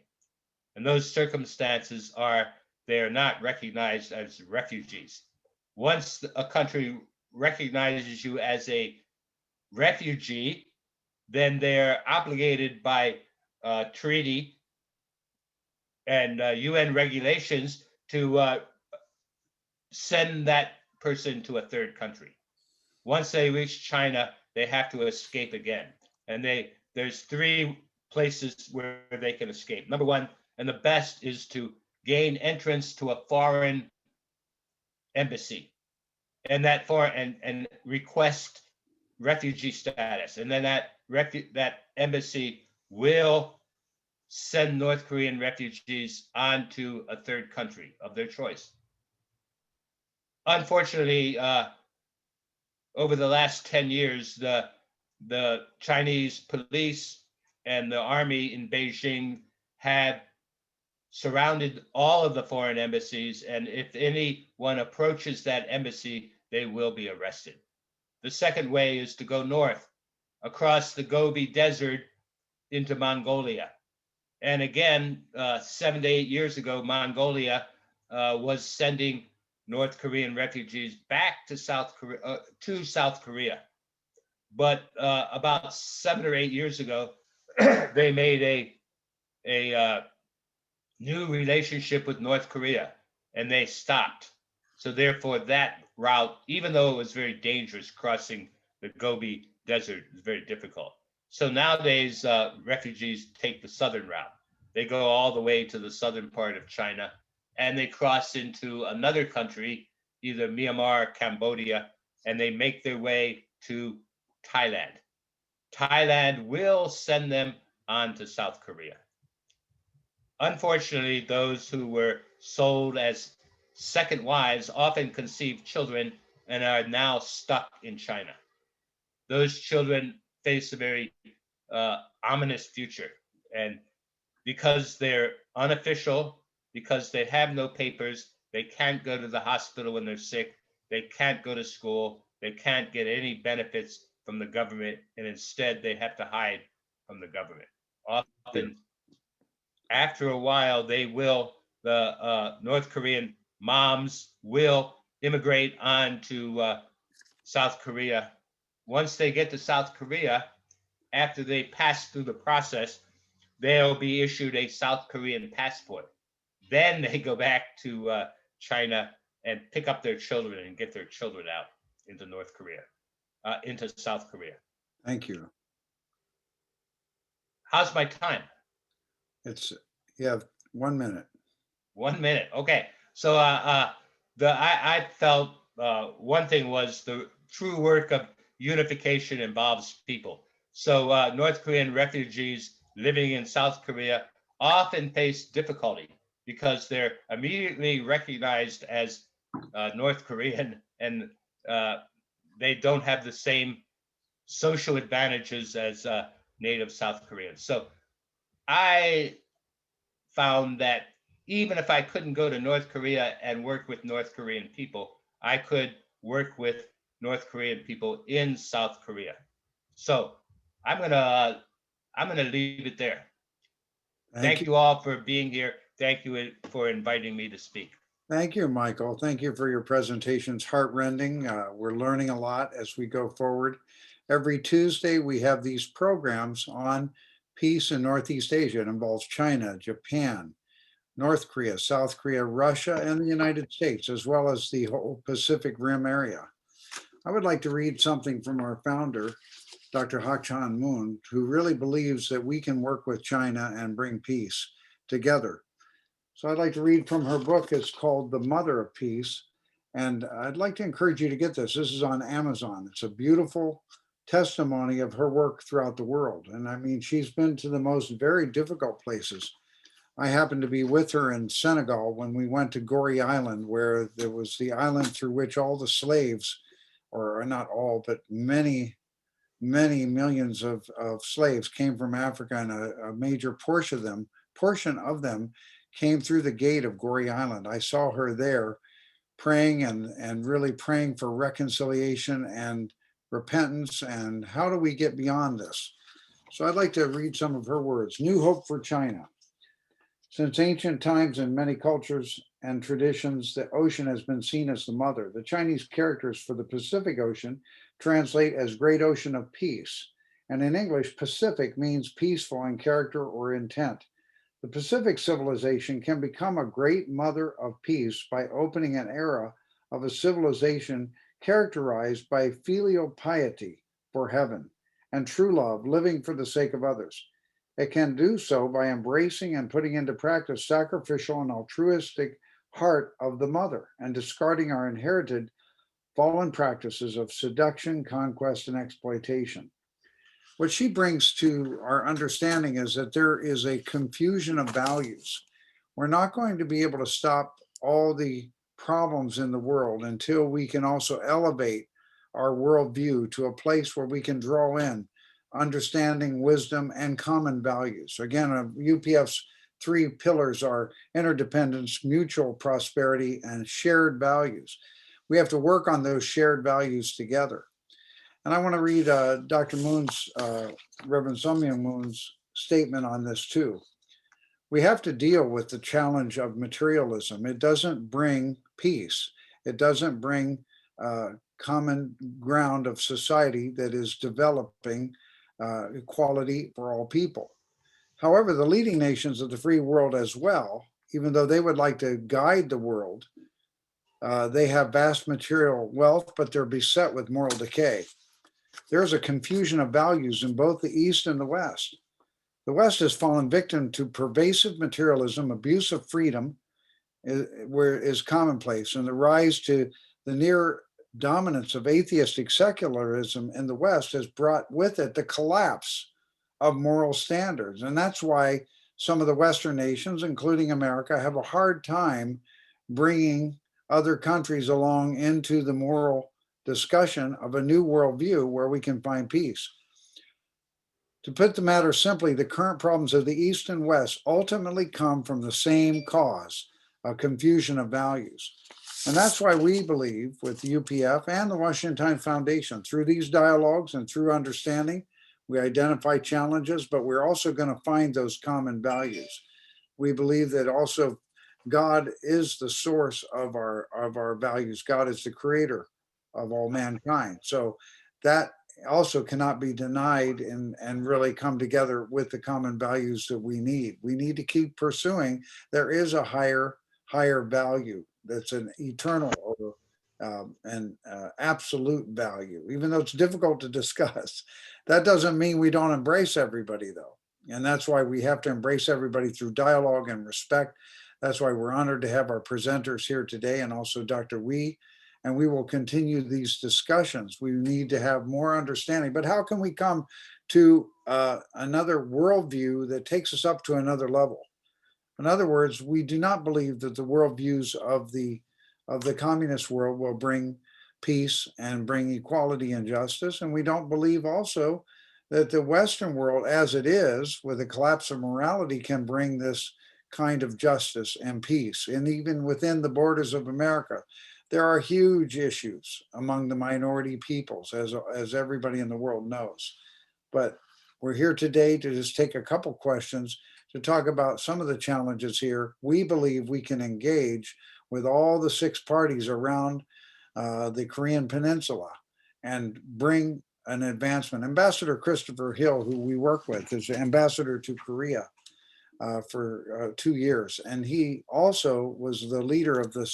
And those circumstances are they're not recognized as refugees. Once a country recognizes you as a refugee, then they're obligated by treaty and UN regulations to send that person to a third country. Once they reach China, they have to escape again. And there's three places where they can escape. Number one, and the best, is to gain entrance to a foreign embassy, and that foreign and request refugee status, and then that embassy will send North Korean refugees onto a third country of their choice. Unfortunately, over the last 10 years, the Chinese police and the army in Beijing have surrounded all of the foreign embassies, and if anyone approaches that embassy, they will be arrested. The second way is to go north across the Gobi Desert into Mongolia. And again, 7 to 8 years ago, Mongolia was sending North Korean refugees back to South Korea. But about 7 or 8 years ago, they made a new relationship with North Korea, and they stopped. So therefore, that route, even though it was very dangerous, crossing the Gobi Desert is very difficult. So nowadays, refugees take the southern route. They go all the way to the southern part of China, and they cross into another country, either Myanmar or Cambodia, and they make their way to Thailand. Thailand will send them on to South Korea. Unfortunately, those who were sold as second wives often conceive children and are now stuck in China. Those children face a very ominous future. And because they're unofficial, because they have no papers, they can't go to the hospital when they're sick, they can't go to school, they can't get any benefits from the government, and instead they have to hide from the government. Often, after a while, the North Korean moms will immigrate on to South Korea. Once they get to South Korea, after they pass through the process, they'll be issued a South Korean passport. Then they go back to China and pick up their children and get their children out into North Korea, into South Korea. Thank you. How's my time? You have 1 minute. 1 minute. Okay. So I felt one thing was the true work of unification involves people. So North Korean refugees living in South Korea often face difficulty because they're immediately recognized as North Korean, and they don't have the same social advantages as native South Koreans. So I found that even if I couldn't go to North Korea and work with North Korean people, I could work with North Korean people in South Korea. So I'm gonna leave it there. Thank you all for being here. Thank you for inviting me to speak. Thank you, Michael. Thank you for your presentations. Heartrending. We're learning a lot as we go forward. Every Tuesday, we have these programs on peace in Northeast Asia. It involves China, Japan, North Korea, South Korea, Russia, and the United States, as well as the whole Pacific Rim area. I would like to read something from our founder, Dr. Hak-Chan Moon, who really believes that we can work with China and bring peace together. So I'd like to read from her book. It's called The Mother of Peace. And I'd like to encourage you to get this. This is on Amazon. It's a beautiful testimony of her work throughout the world. And I mean, she's been to the most very difficult places. I happened to be with her in Senegal when we went to Goree Island, where there was the island through which all the slaves, or not all, but many millions of slaves came from Africa, and a major portion of them came through the gate of Goree Island. I saw her there praying and really praying for reconciliation and repentance, and how do we get beyond this? So I'd like to read some of her words. New hope for China. Since ancient times in many cultures and traditions, the ocean has been seen as the mother. The Chinese characters for the Pacific Ocean translate as Great Ocean of Peace. And in English, Pacific means peaceful in character or intent. The Pacific civilization can become a great mother of peace by opening an era of a civilization characterized by filial piety for heaven and true love, living for the sake of others. It can do so by embracing and putting into practice sacrificial and altruistic heart of the mother and discarding our inherited fallen practices of seduction, conquest, and exploitation. What she brings to our understanding is that there is a confusion of values. We're not going to be able to stop all the problems in the world until we can also elevate our worldview to a place where we can draw in understanding, wisdom, and common values. Again, UPF's 3 pillars are interdependence, mutual prosperity, and shared values. We have to work on those shared values together. And I want to read Dr. Moon's, Reverend Somyang Moon's statement on this too. We have to deal with the challenge of materialism. It doesn't bring peace. It doesn't bring common ground of society that is developing equality for all people. However, the leading nations of the free world as well, even though they would like to guide the world, they have vast material wealth, but they're beset with moral decay. There's a confusion of values in both the East and the West. The West has fallen victim to pervasive materialism, abuse of freedom is commonplace, and the rise to the near dominance of atheistic secularism in the West has brought with it the collapse of moral standards. And that's why some of the Western nations, including America, have a hard time bringing other countries along into the moral discussion of a new worldview where we can find peace. To put the matter simply, the current problems of the East and West ultimately come from the same cause, a confusion of values. And that's why we believe with UPF and the Washington Times Foundation, through these dialogues and through understanding, we identify challenges, but we're also going to find those common values. We believe that also God is the source of our values. God is the creator of all mankind. So that also cannot be denied and really come together with the common values that we need. We need to keep pursuing. There is a higher value that's an eternal or absolute value, even though it's difficult to discuss. That doesn't mean we don't embrace everybody, though. And that's why we have to embrace everybody through dialogue and respect. That's why we're honored to have our presenters here today, and also Dr. Wee. And we will continue these discussions. We need to have more understanding. But how can we come to another worldview that takes us up to another level? In other words, we do not believe that the worldviews of the communist world will bring peace and bring equality and justice. And we don't believe also that the Western world, as it is, with the collapse of morality, can bring this kind of justice and peace. And even within the borders of America, there are huge issues among the minority peoples, as everybody in the world knows. But we're here today to just take a couple questions to talk about some of the challenges here. We believe we can engage with all the 6 parties around the Korean Peninsula and bring an advancement. Ambassador Christopher Hill, who we work with, is ambassador to Korea for 2 years. And he also was the leader of the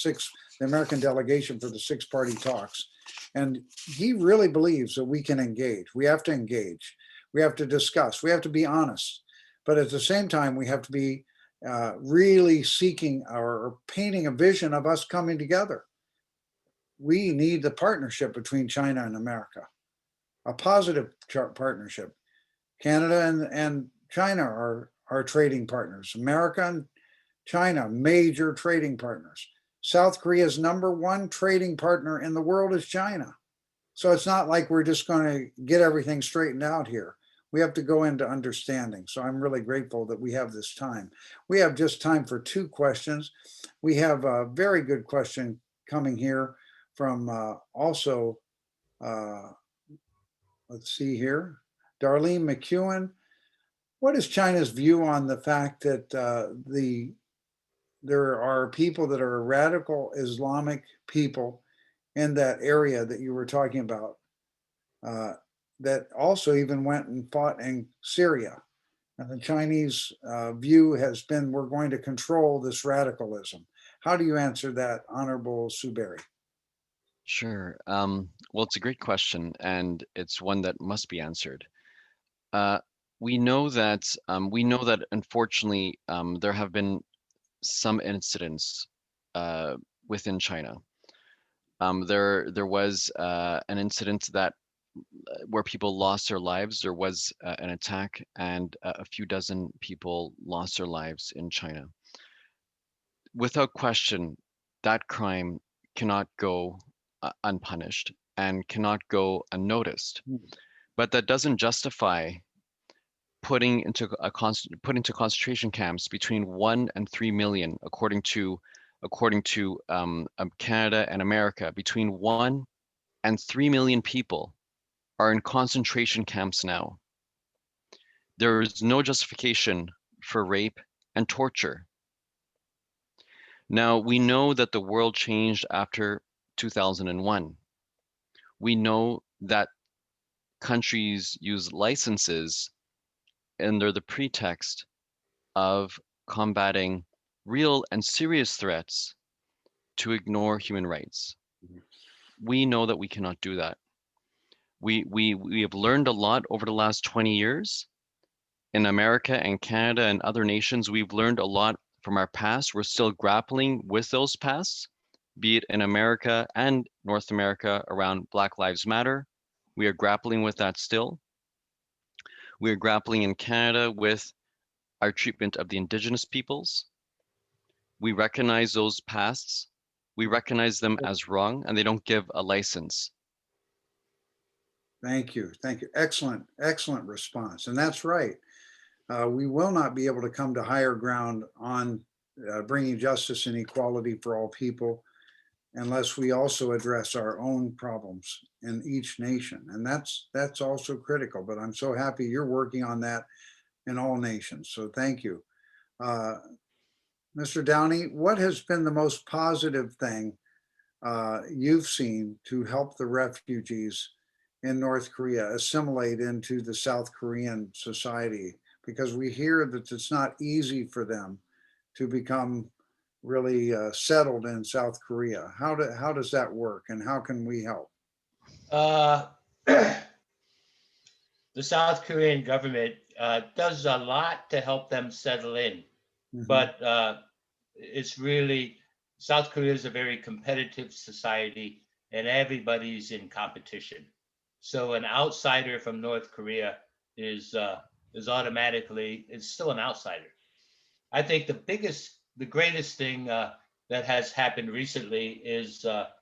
American delegation for the 6-party talks. And he really believes that we can engage. We have to engage. We have to discuss. We have to be honest. But at the same time, we have to be really seeking or painting a vision of us coming together. We need the partnership between China and America, a positive partnership. Canada and China are trading partners. America and China, major trading partners. South Korea's #1 trading partner in the world is China. So it's not like we're just going to get everything straightened out here. We have to go into understanding. So I'm really grateful that we have this time. We have just time for 2 questions. We have a very good question coming here from also, let's see here, Darlene McEwen. What is China's view on the fact that there are people that are radical Islamic people in that area that you were talking about, that also even went and fought in Syria? And the Chinese view has been, we're going to control this radicalism. How do you answer that, Honorable Zuberi? Sure. Well, it's a great question, and it's one that must be answered. We know that unfortunately there have been some incidents within China. There was an incident that where people lost their lives. There was an attack, and a few dozen people lost their lives in China. Without question, that crime cannot go unpunished and cannot go unnoticed. But that doesn't justify putting into concentration camps between 1 and 3 million, according to Canada and America. Between 1 and 3 million people are in concentration camps now. There is no justification for rape and torture. Now, we know that the world changed after 2001. We know that countries use licenses under the pretext of combating real and serious threats to ignore human rights. We know that we cannot do that. We have learned a lot over the last 20 years. In America and Canada and other nations, we've learned a lot from our past. We're still grappling with those pasts, be it in America and North America around Black Lives Matter. We are grappling with that still. We are grappling in Canada with our treatment of the Indigenous peoples. We recognize those pasts. We recognize them as wrong, and they don't give a license. Thank you. Thank you. Excellent, excellent response. And that's right. We will not be able to come to higher ground on bringing justice and equality for all people unless we also address our own problems in each nation. And that's also critical. But I'm so happy you're working on that in all nations. So thank you. Mr. Downey, what has been the most positive thing you've seen to help the refugees in North Korea assimilate into the South Korean society? Because we hear that it's not easy for them to become really settled in South Korea. How does that work, and how can we help? The South Korean government does a lot to help them settle in, Mhm. but it's really, South Korea is a very competitive society and everybody's in competition. So an outsider from North Korea is automatically, it's still an outsider. I think the greatest thing that has happened recently is a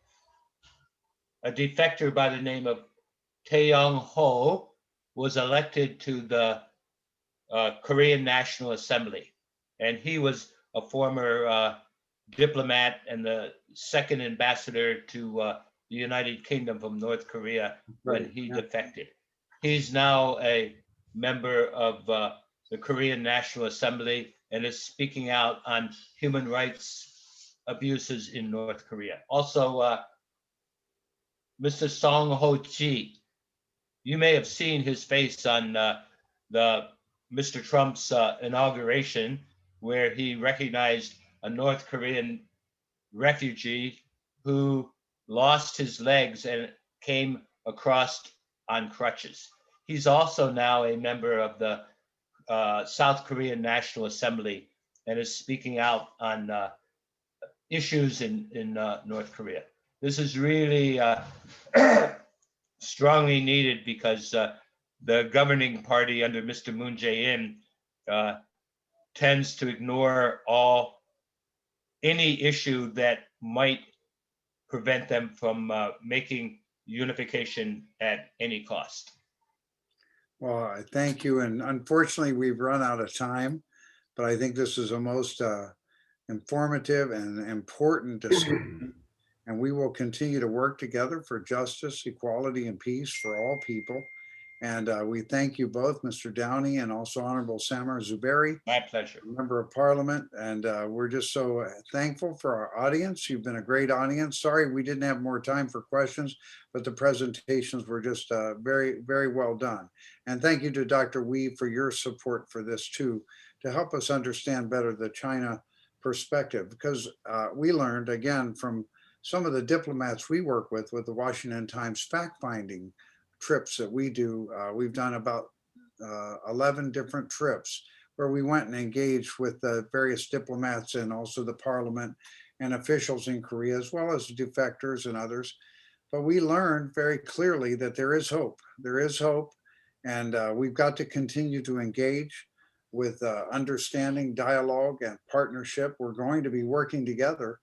defector by the name of Tae-young Ho was elected to the Korean National Assembly. And he was a former diplomat and the second ambassador to the United Kingdom from North Korea when Right, he yeah. defected. He's now a member of the Korean National Assembly and is speaking out on human rights abuses in North Korea. Also, Mr. Song Ho-chi, you may have seen his face on the Mr. Trump's inauguration, where he recognized a North Korean refugee who lost his legs and came across on crutches. He's also now a member of the South Korean National Assembly and is speaking out on issues in North Korea. This is really strongly needed because the governing party under Mr. Moon Jae-in tends to ignore any issue that might prevent them from making unification at any cost. Well, I thank you. And unfortunately, we've run out of time, but I think this is a most informative and important discussion. And we will continue to work together for justice, equality, and peace for all people. And we thank you both, Mr. Downey, and also Honorable Samar Zuberi, My pleasure. Member of Parliament. And we're just so thankful for our audience. You've been a great audience. Sorry we didn't have more time for questions, but the presentations were just very, very well done. And thank you to Dr. Wee for your support for this too, to help us understand better the China perspective, because we learned again from some of the diplomats we work with the Washington Times fact-finding trips that we do. We've done about 11 different trips where we went and engaged with the various diplomats and also the parliament and officials in Korea, as well as defectors and others. But we learned very clearly that there is hope. There is hope, and we've got to continue to engage with understanding, dialogue, and partnership. We're going to be working together.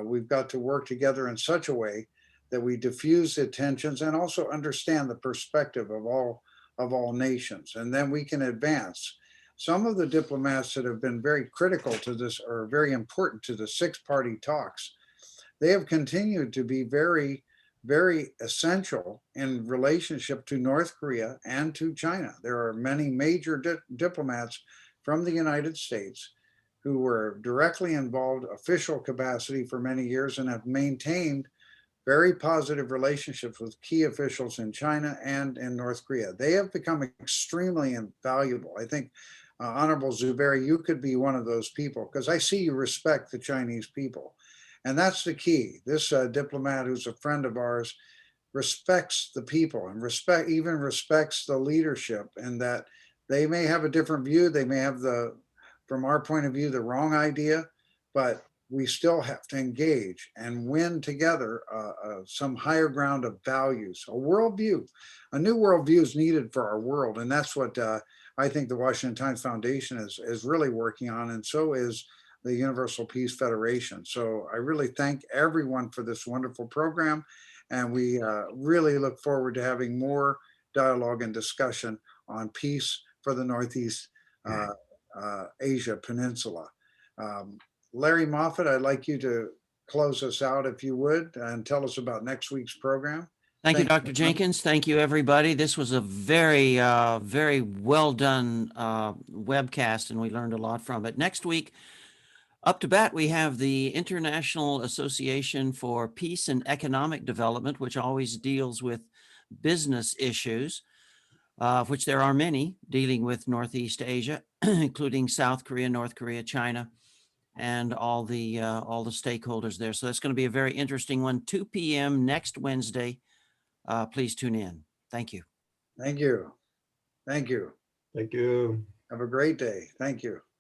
We've got to work together in such a way that we diffuse the tensions and also understand the perspective of all nations, and then we can advance. Some of the diplomats that have been very critical to this or very important to the six-party talks, they have continued to be very, very essential in relationship to North Korea and to China. There are many major diplomats from the United States who were directly involved official capacity for many years and have maintained very positive relationships with key officials in China and in North Korea. They have become extremely invaluable. I think, Honorable Zuberi, you could be one of those people, because I see you respect the Chinese people. And that's the key. This diplomat who's a friend of ours respects the people and even respects the leadership, and that they may have a different view. They may have from our point of view, the wrong idea, but we still have to engage and win together some higher ground of values, a worldview. A new worldview is needed for our world. And that's what I think the Washington Times Foundation is really working on. And so is the Universal Peace Federation. So I really thank everyone for this wonderful program. And we really look forward to having more dialogue and discussion on peace for the Northeast Asia Peninsula. Larry Moffat, I'd like you to close us out if you would and tell us about next week's program. Thank you, Dr. Jenkins. Thank you, everybody. This was a very, very well done webcast, and we learned a lot from it. Next week, Up to bat, we have the International Association for Peace and Economic Development, which always deals with business issues, of which there are many dealing with Northeast Asia, including South Korea, North Korea, China, and all the stakeholders there. So that's going to be a very interesting one. 2 p.m. next Wednesday. Please tune in. Thank you. Thank you. Thank you. Thank you. Have a great day. Thank you.